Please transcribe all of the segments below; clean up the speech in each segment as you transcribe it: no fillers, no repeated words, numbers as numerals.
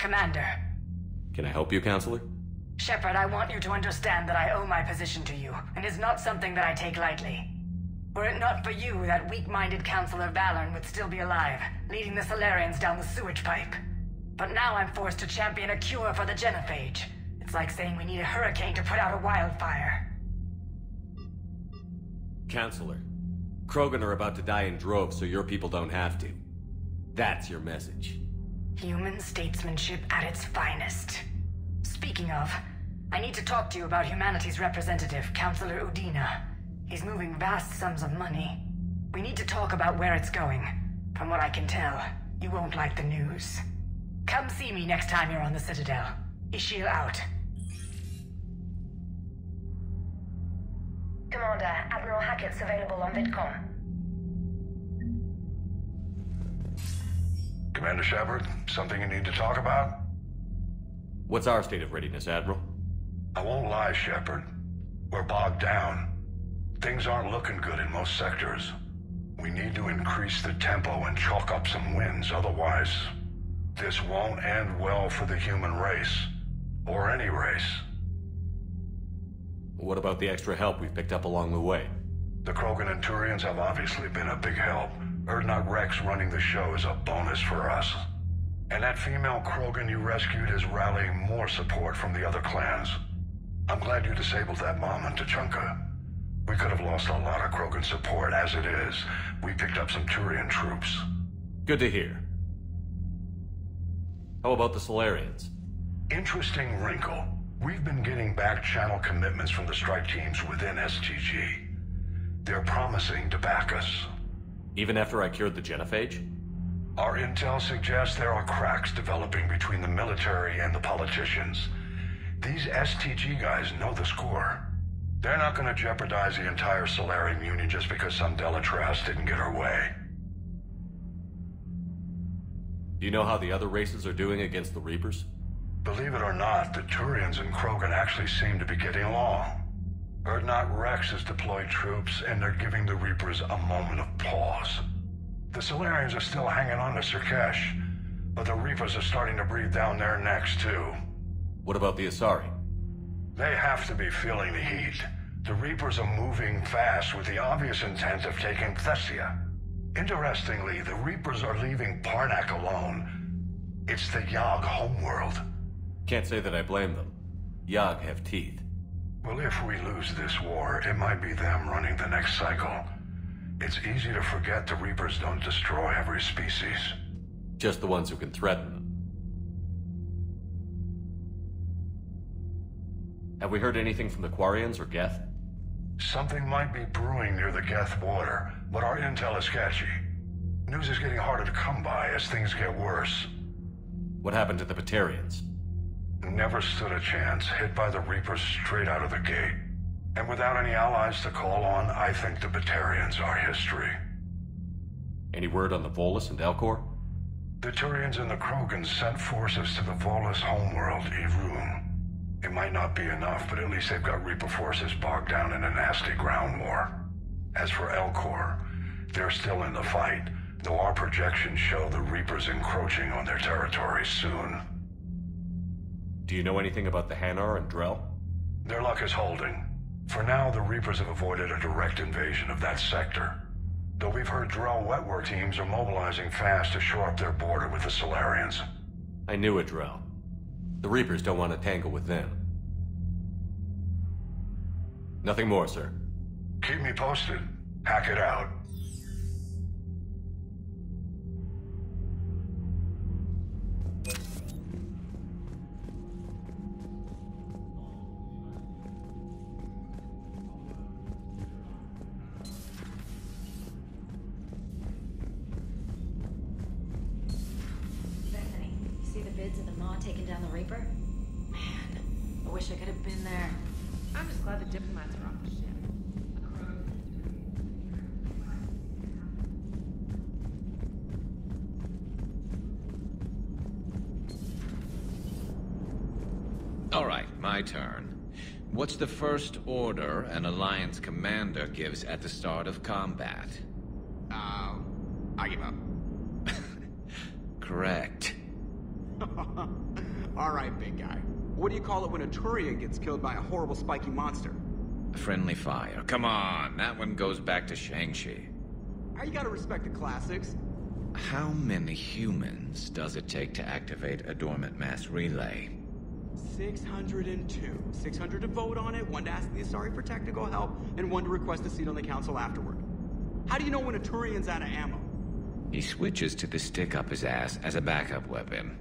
Commander. Can I help you, Counselor? Shepard, I want you to understand that I owe my position to you, and it's not something that I take lightly. Were it not for you, that weak-minded Counselor Valorn would still be alive, leading the Solarians down the sewage pipe. But now I'm forced to champion a cure for the genophage. It's like saying we need a hurricane to put out a wildfire. Counselor, Krogan are about to die in droves so your people don't have to. That's your message. Human statesmanship at its finest. Speaking of, I need to talk to you about humanity's representative, Counselor Udina. He's moving vast sums of money. We need to talk about where it's going. From what I can tell, you won't like the news. Come see me next time you're on the Citadel. Ishil out. Commander, Admiral Hackett's available on VidCom. Commander Shepard, something you need to talk about? What's our state of readiness, Admiral? I won't lie, Shepard. We're bogged down. Things aren't looking good in most sectors. We need to increase the tempo and chalk up some wins, otherwise this won't end well for the human race. Or any race. What about the extra help we've picked up along the way? The Krogan and Turians have obviously been a big help. Urdnot Rex running the show is a bonus for us. And that female Krogan you rescued is rallying more support from the other clans. I'm glad you disabled that bomb on Tuchanka. We could have lost a lot of Krogan support as it is. We picked up some Turian troops. Good to hear. How about the Solarians? Interesting wrinkle. We've been getting back-channel commitments from the strike teams within STG. They're promising to back us. Even after I cured the genophage? Our intel suggests there are cracks developing between the military and the politicians. These STG guys know the score. They're not going to jeopardize the entire Solarian Union just because some Delatras didn't get her way. Do you know how the other races are doing against the Reapers? Believe it or not, the Turians and Krogan actually seem to be getting along. Urdnot Rex has deployed troops, and they're giving the Reapers a moment of pause. The Solarians are still hanging on to Surkesh, but the Reapers are starting to breathe down their necks, too. What about the Asari? They have to be feeling the heat. The Reapers are moving fast with the obvious intent of taking Thessia. Interestingly, the Reapers are leaving Parnak alone. It's the Yogg homeworld. Can't say that I blame them. Yogg have teeth. Well, if we lose this war, it might be them running the next cycle. It's easy to forget the Reapers don't destroy every species. Just the ones who can threaten them. Have we heard anything from the Quarians or Geth? Something might be brewing near the Geth border, but our intel is sketchy. News is getting harder to come by as things get worse. What happened to the Batarians? Never stood a chance, hit by the Reapers straight out of the gate. And without any allies to call on, I think the Batarians are history. Any word on the Volus and Elcor? The Turians and the Krogan sent forces to the Volus homeworld, Irun. It might not be enough, but at least they've got Reaper forces bogged down in a nasty ground war. As for Elcor, they're still in the fight, though our projections show the Reapers encroaching on their territory soon. Do you know anything about the Hanar and Drell? Their luck is holding. For now, the Reapers have avoided a direct invasion of that sector. Though we've heard Drell wetwork teams are mobilizing fast to shore up their border with the Solarians. I knew it, Drell. The Reapers don't want to tangle with them. Nothing more, sir. Keep me posted. Hack it out. Taking down the Reaper? Man, I wish I could have been there. I'm just glad the diplomats are off the ship. All right, my turn. What's the first order an Alliance commander gives at the start of combat? I give up. Correct. Alright, big guy. What do you call it when a Turian gets killed by a horrible spiky monster? Friendly fire. Come on, that one goes back to Shang-Chi. You gotta respect the classics. How many humans does it take to activate a dormant mass relay? 602. 600 to vote on it, 1 to ask the Asari for technical help, and 1 to request a seat on the council afterward. How do you know when a Turian's out of ammo? He switches to the stick up his ass as a backup weapon.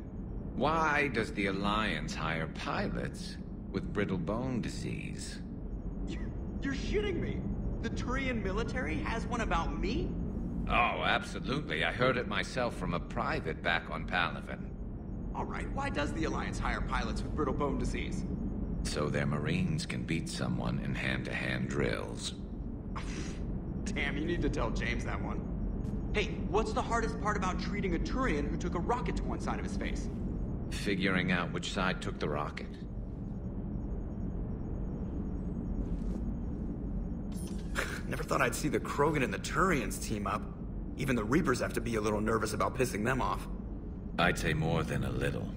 Why does the Alliance hire pilots with brittle bone disease? You're shitting me! The Turian military has one about me? Oh, absolutely. I heard it myself from a private back on Palaven. Alright, why does the Alliance hire pilots with brittle bone disease? So their Marines can beat someone in hand-to-hand drills. Damn, you need to tell James that one. Hey, what's the hardest part about treating a Turian who took a rocket to one side of his face? Figuring out which side took the rocket. Never thought I'd see the Krogan and the Turians team up. Even the Reapers have to be a little nervous about pissing them off. I'd say more than a little.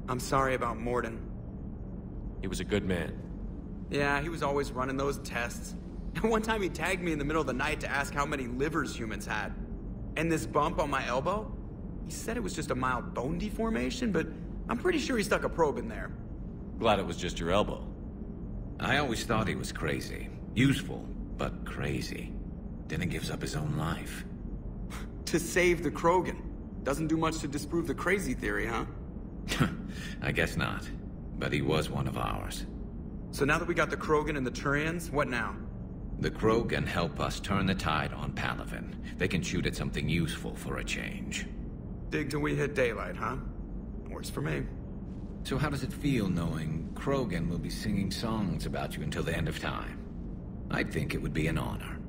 I'm sorry about Morden. He was a good man. Yeah, he was always running those tests. One time he tagged me in the middle of the night to ask how many livers humans had. And this bump on my elbow? He said it was just a mild bone deformation, but I'm pretty sure he stuck a probe in there. Glad it was just your elbow. I always thought he was crazy. Useful, but crazy. Then he gives up his own life. To save the Krogan. Doesn't do much to disprove the crazy theory, huh? I guess not. But he was one of ours. So now that we got the Krogan and the Turians, what now? The Krogan help us turn the tide on Palaven. They can shoot at something useful for a change. Dig till we hit daylight, huh? Works for me. So how does it feel knowing Krogan will be singing songs about you until the end of time? I'd think it would be an honor.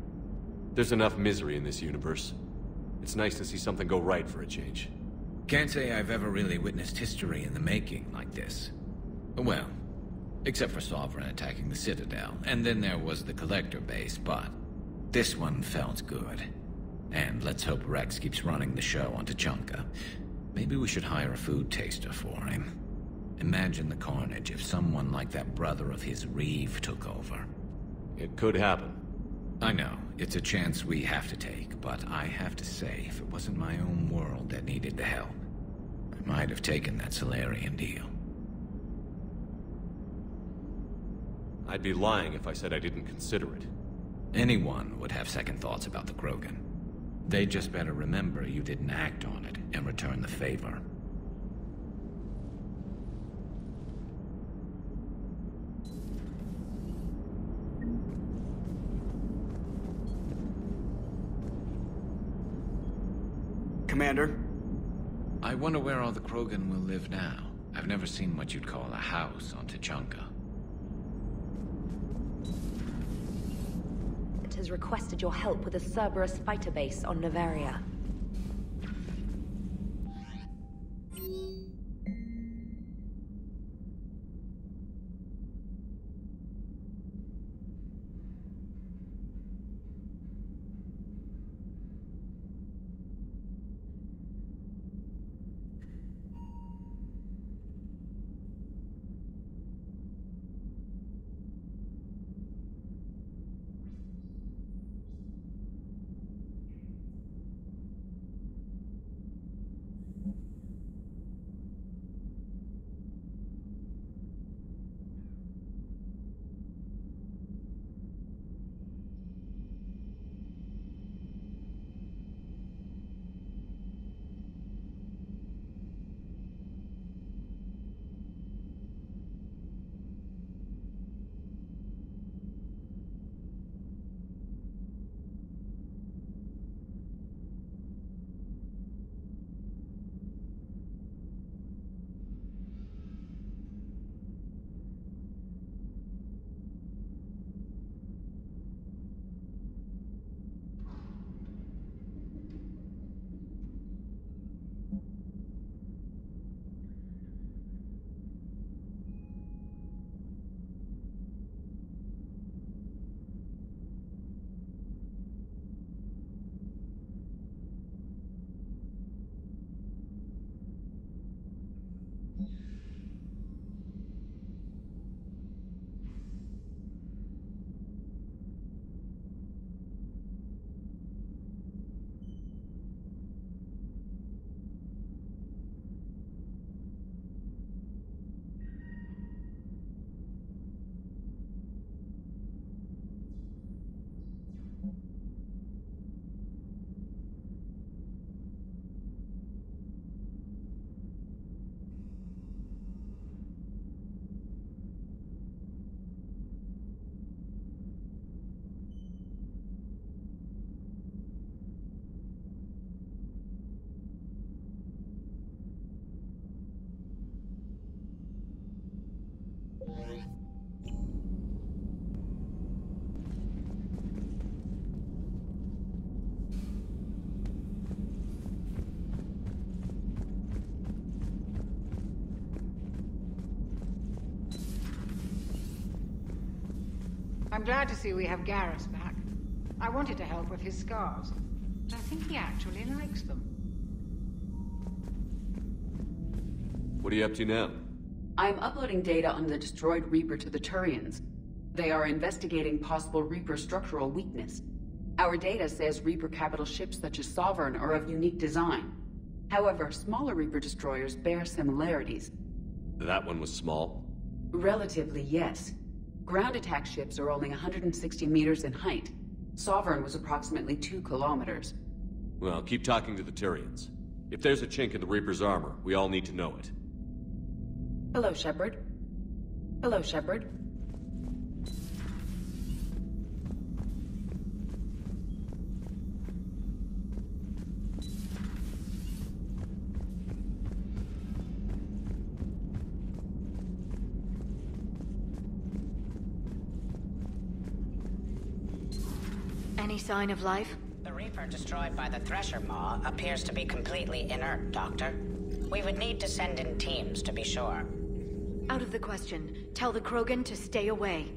There's enough misery in this universe. It's nice to see something go right for a change. Can't say I've ever really witnessed history in the making like this. Well, except for Sovereign attacking the Citadel, and then there was the Collector base, but this one felt good. And let's hope Rex keeps running the show on Tuchanka. Maybe we should hire a food taster for him. Imagine the carnage if someone like that brother of his, Reeve, took over. It could happen. I know, it's a chance we have to take, but I have to say, if it wasn't my own world that needed the help, I might have taken that Solarian deal. I'd be lying if I said I didn't consider it. Anyone would have second thoughts about the Krogan. They just better remember you didn't act on it and return the favor. Commander? I wonder where all the Krogan will live now. I've never seen what you'd call a house on Tuchanka. It has requested your help with a Cerberus fighter base on Novaria. I'm glad to see we have Garrus back. I wanted to help with his scars. I think he actually likes them. What are you up to now? I'm uploading data on the destroyed Reaper to the Turians. They are investigating possible Reaper structural weakness. Our data says Reaper capital ships such as Sovereign are of unique design. However, smaller Reaper destroyers bear similarities. That one was small? Relatively, yes. Ground attack ships are only 160 meters in height. Sovereign was approximately 2 kilometers. Well, keep talking to the Turians. If there's a chink in the Reaper's armor, we all need to know it. Hello, Shepard. Hello, Shepard. Any sign of life? The Reaper destroyed by the Thresher Maw appears to be completely inert, Doctor. We would need to send in teams to be sure. Out of the question. Tell the Krogan to stay away.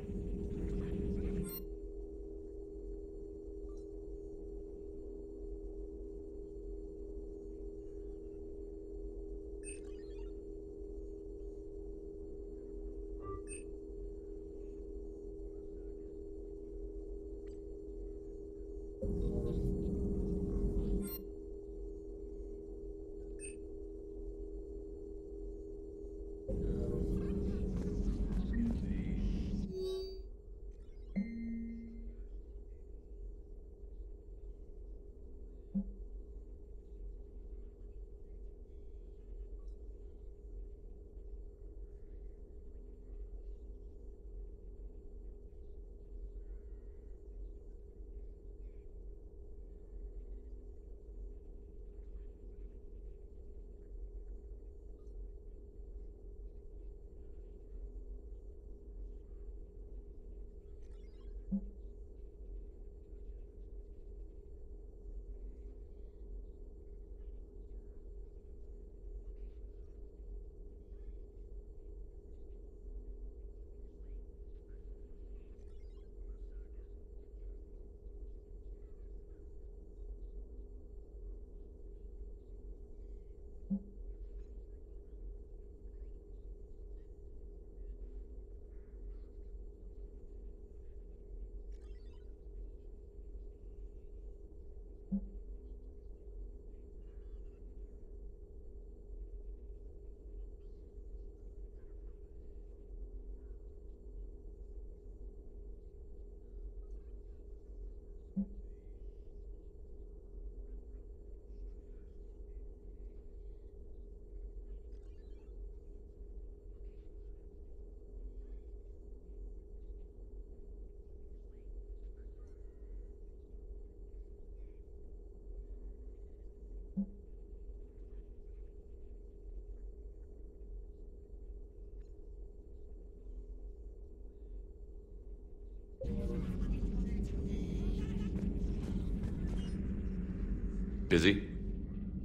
Busy?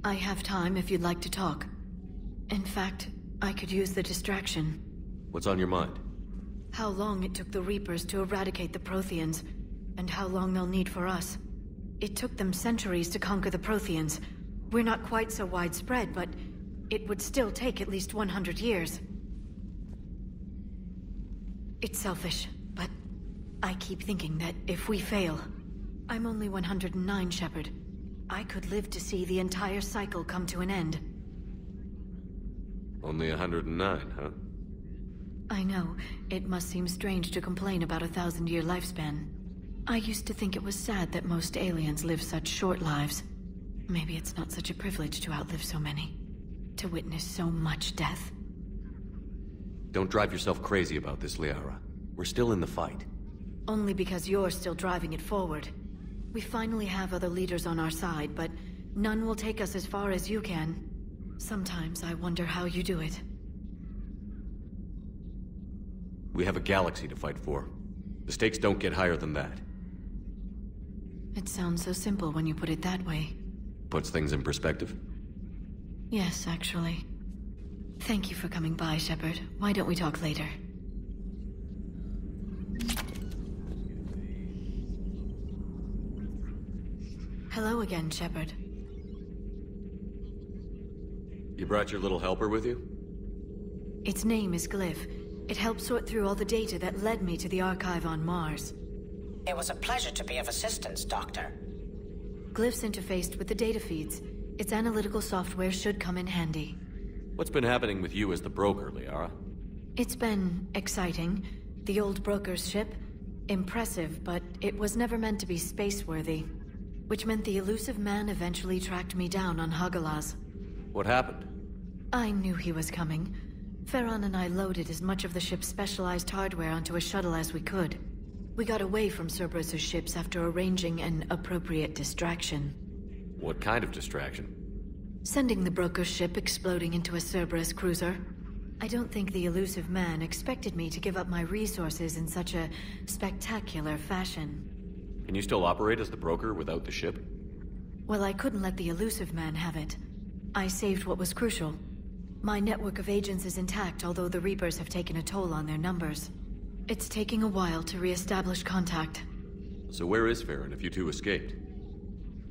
I have time if you'd like to talk. In fact, I could use the distraction. What's on your mind? How long it took the Reapers to eradicate the Protheans, and how long they'll need for us. It took them centuries to conquer the Protheans. We're not quite so widespread, but it would still take at least 100 years. It's selfish, but I keep thinking that if we fail... I'm only 109, Shepard. I could live to see the entire cycle come to an end. Only 109, huh? I know. It must seem strange to complain about a 1,000-year lifespan. I used to think it was sad that most aliens live such short lives. Maybe it's not such a privilege to outlive so many. To witness so much death. Don't drive yourself crazy about this, Liara. We're still in the fight. Only because you're still driving it forward. We finally have other leaders on our side, but none will take us as far as you can. Sometimes I wonder how you do it. We have a galaxy to fight for. The stakes don't get higher than that. It sounds so simple when you put it that way. Puts things in perspective. Yes, actually. Thank you for coming by, Shepard. Why don't we talk later? Hello again, Shepard. You brought your little helper with you? Its name is Glyph. It helped sort through all the data that led me to the archive on Mars. It was a pleasure to be of assistance, Doctor. Glyph's interfaced with the data feeds. Its analytical software should come in handy. What's been happening with you as the broker, Liara? It's been exciting. The old broker's ship? Impressive, but it was never meant to be space-worthy. Which meant the elusive man eventually tracked me down on Hagalaz. What happened? I knew he was coming. Farron and I loaded as much of the ship's specialized hardware onto a shuttle as we could. We got away from Cerberus' ships after arranging an appropriate distraction. What kind of distraction? Sending the broker's ship exploding into a Cerberus cruiser. I don't think the elusive man expected me to give up my resources in such a spectacular fashion. Can you still operate as the broker without the ship? Well, I couldn't let the elusive man have it. I saved what was crucial. My network of agents is intact, although the Reapers have taken a toll on their numbers. It's taking a while to re-establish contact. So where is Farron if you two escaped?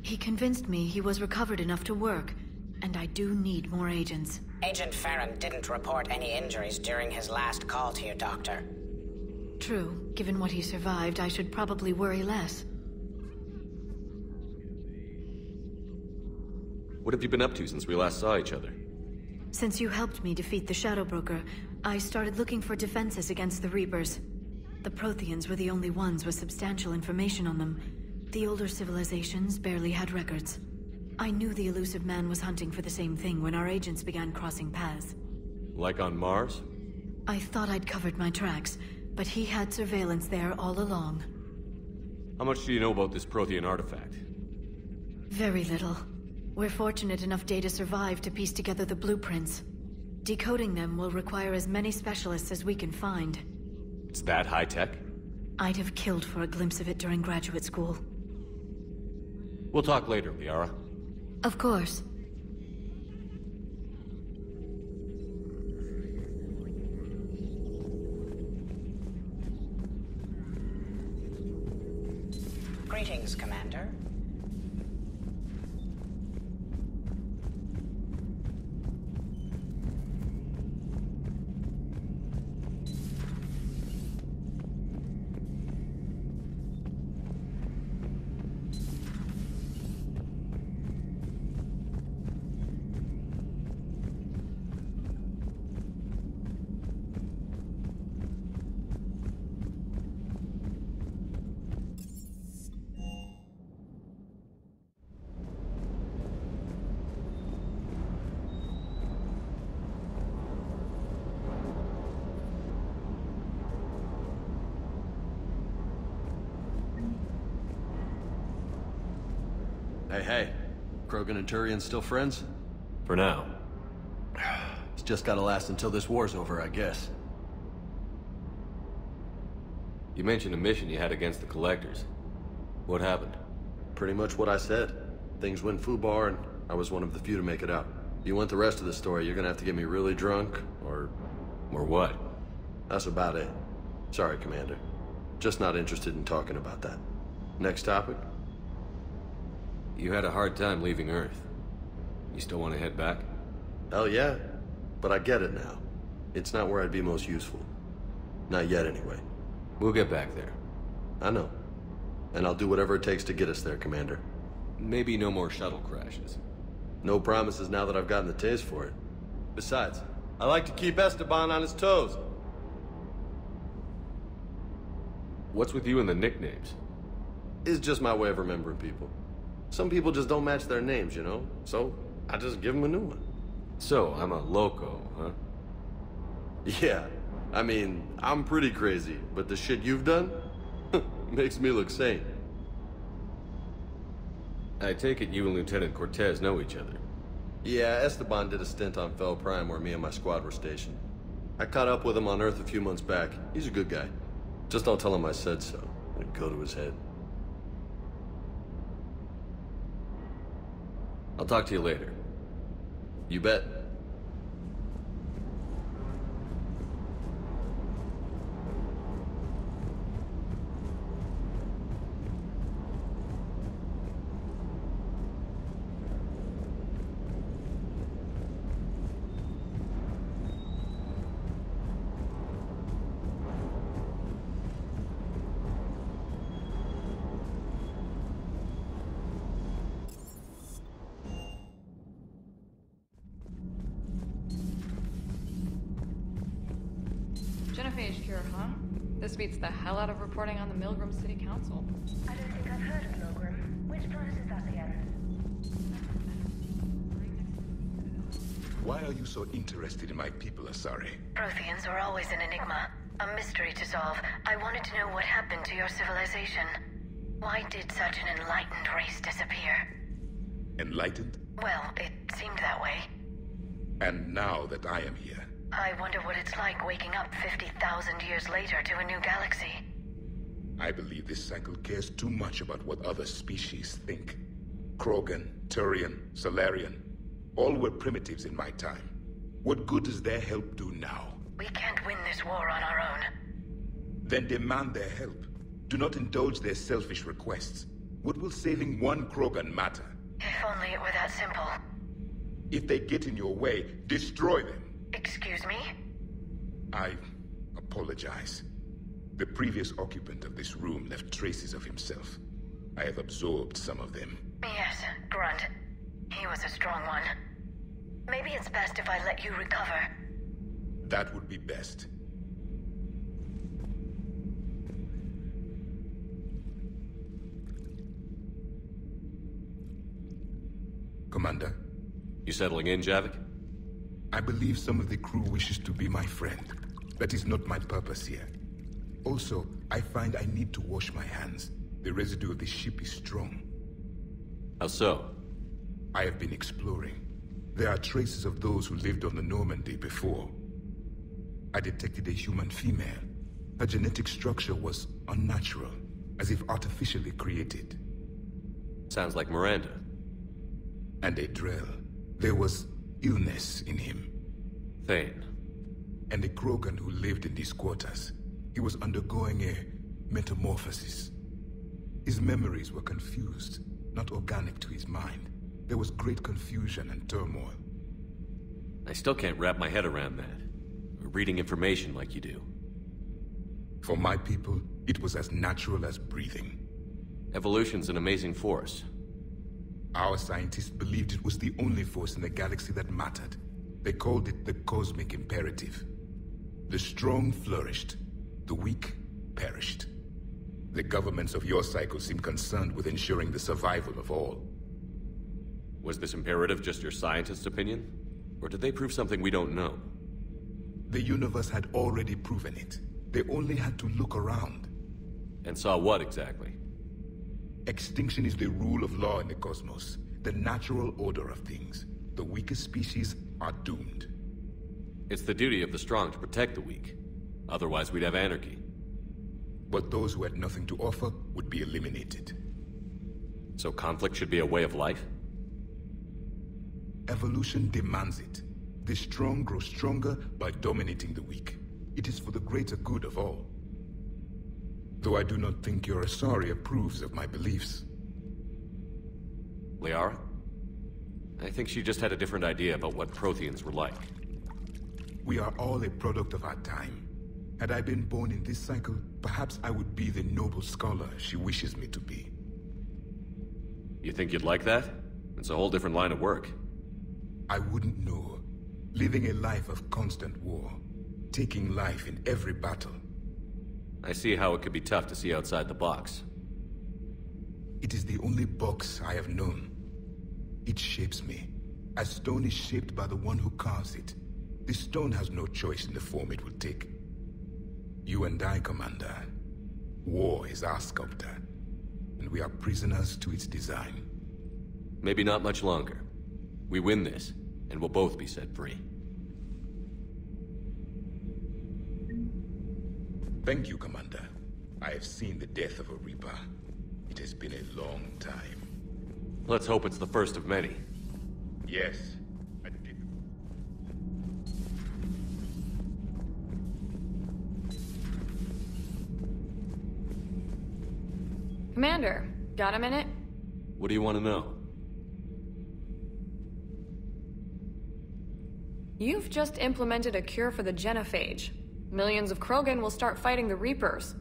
He convinced me he was recovered enough to work, and I do need more agents. Agent Farron didn't report any injuries during his last call to you, Doctor. True. Given what he survived, I should probably worry less. What have you been up to since we last saw each other? Since you helped me defeat the Shadow Broker, I started looking for defenses against the Reapers. The Protheans were the only ones with substantial information on them. The older civilizations barely had records. I knew the elusive man was hunting for the same thing when our agents began crossing paths. Like on Mars? I thought I'd covered my tracks, but he had surveillance there all along. How much do you know about this Prothean artifact? Very little. We're fortunate enough data survived to piece together the blueprints. Decoding them will require as many specialists as we can find. It's that high-tech? I'd have killed for a glimpse of it during graduate school. We'll talk later, Liara. Of course. Greetings, Commander. Hey. Krogan and Turian still friends? For now. It's just gotta last until this war's over, I guess. You mentioned a mission you had against the Collectors. What happened? Pretty much what I said. Things went foobar, and I was one of the few to make it out. If you want the rest of the story, you're gonna have to get me really drunk, or... Or what? That's about it. Sorry, Commander. Just not interested in talking about that. Next topic? You had a hard time leaving Earth. You still want to head back? Hell yeah. But I get it now. It's not where I'd be most useful. Not yet, anyway. We'll get back there. I know. And I'll do whatever it takes to get us there, Commander. Maybe no more shuttle crashes. No promises now that I've gotten the taste for it. Besides, I like to keep Esteban on his toes. What's with you and the nicknames? It's just my way of remembering people. Some people just don't match their names, you know? So, I just give them a new one. So, I'm a loco, huh? Yeah. I mean, I'm pretty crazy, but the shit you've done makes me look sane. I take it you and Lieutenant Cortez know each other. Yeah, Esteban did a stint on Fel Prime where me and my squad were stationed. I caught up with him on Earth a few months back. He's a good guy. Just don't tell him I said so. It'd go to his head. I'll talk to you later. You bet. genophage cure, huh? This beats the hell out of reporting on the Milgram City Council. I don't think I've heard of Milgram. Which planet is that again? Why are you so interested in my people, Asari? Protheans are always an enigma. A mystery to solve. I wanted to know what happened to your civilization. Why did such an enlightened race disappear? Enlightened? Well, it seemed that way. And now that I am here... I wonder what it's like waking up 50,000 years later to a new galaxy. I believe this cycle cares too much about what other species think. Krogan, Turian, Solarian, all were primitives in my time. What good does their help do now? We can't win this war on our own. Then demand their help. Do not indulge their selfish requests. What will saving one Krogan matter? If only it were that simple. If they get in your way, destroy them. Excuse me? I apologize. The previous occupant of this room left traces of himself. I have absorbed some of them. Yes, Grunt. He was a strong one. Maybe it's best if I let you recover. That would be best. Commander? You settling in, Javik? I believe some of the crew wishes to be my friend. That is not my purpose here. Also, I find I need to wash my hands. The residue of the ship is strong. How so? I have been exploring. There are traces of those who lived on the Normandy before. I detected a human female. Her genetic structure was unnatural, as if artificially created. Sounds like Miranda. And a Drell. There was illness in him. Thane. And a Krogan who lived in these quarters. He was undergoing a metamorphosis. His memories were confused, not organic to his mind. There was great confusion and turmoil. I still can't wrap my head around that. Reading information like you do. For my people, it was as natural as breathing. Evolution's an amazing force. Our scientists believed it was the only force in the galaxy that mattered. They called it the cosmic imperative. The strong flourished, the weak perished. The governments of your cycle seem concerned with ensuring the survival of all. Was this imperative just your scientist's opinion? Or did they prove something we don't know? The universe had already proven it. They only had to look around. And saw what exactly? Extinction is the rule of law in the cosmos. The natural order of things. The weakest species are doomed. It's the duty of the strong to protect the weak. Otherwise we'd have anarchy. But those who had nothing to offer would be eliminated. So conflict should be a way of life? Evolution demands it. The strong grow stronger by dominating the weak. It is for the greater good of all. Though I do not think your Asari approves of my beliefs. Liara? I think she just had a different idea about what Protheans were like. We are all a product of our time. Had I been born in this cycle, perhaps I would be the noble scholar she wishes me to be. You think you'd like that? It's a whole different line of work. I wouldn't know. Living a life of constant war. Taking life in every battle. I see how it could be tough to see outside the box. It is the only box I have known. It shapes me, as stone is shaped by the one who carves it. The stone has no choice in the form it will take. You and I, Commander. War is our sculptor, and we are prisoners to its design. Maybe not much longer. We win this, and we'll both be set free. Thank you, Commander. I have seen the death of a Reaper. It has been a long time. Let's hope it's the first of many. Yes, I did. Commander, got a minute? What do you want to know? You've just implemented a cure for the genophage. Millions of Krogan will start fighting the Reapers.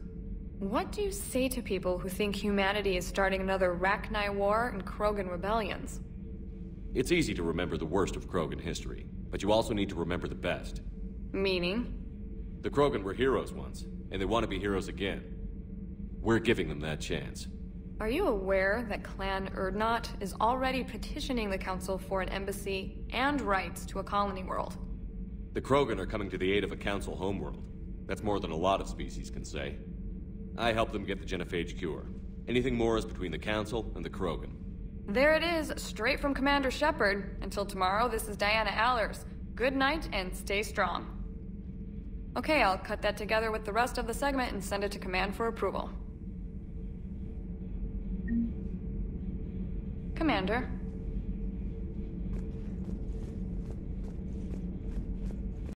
What do you say to people who think humanity is starting another Rachni War and Krogan rebellions? It's easy to remember the worst of Krogan history, but you also need to remember the best. Meaning? The Krogan were heroes once, and they want to be heroes again. We're giving them that chance. Are you aware that Clan Urdnot is already petitioning the Council for an embassy and rights to a colony world? The Krogan are coming to the aid of a Council homeworld. That's more than a lot of species can say. I helped them get the genophage cure. Anything more is between the Council and the Krogan. There it is, straight from Commander Shepard. Until tomorrow, this is Diana Allers. Good night and stay strong. Okay, I'll cut that together with the rest of the segment and send it to Command for approval. Commander,